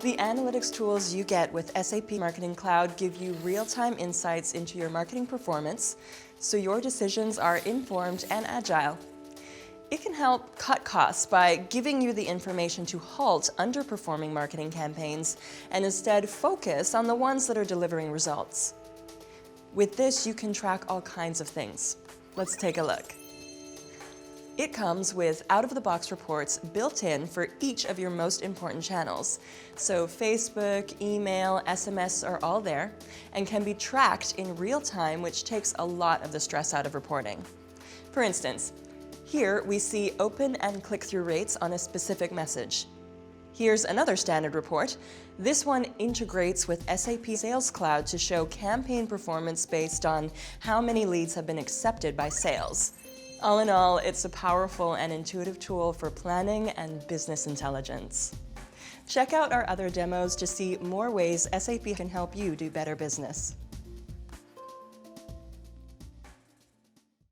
The analytics tools you get with SAP Marketing Cloud give you real-time insights into your marketing performance, so your decisions are informed and agile. It can help cut costs by giving you the information to halt underperforming marketing campaigns and instead focus on the ones that are delivering results. With this, you can track all kinds of things. Let's take a look. It comes with out-of-the-box reports built in for each of your most important channels. So Facebook, email, SMS are all there and can be tracked in real time, which takes a lot of the stress out of reporting. For instance, here we see open and click-through rates on a specific message. Here's another standard report. This one integrates with SAP Sales Cloud to show campaign performance based on how many leads have been accepted by sales. All in all, it's a powerful and intuitive tool for planning and business intelligence. Check out our other demos to see more ways SAP can help you do better business.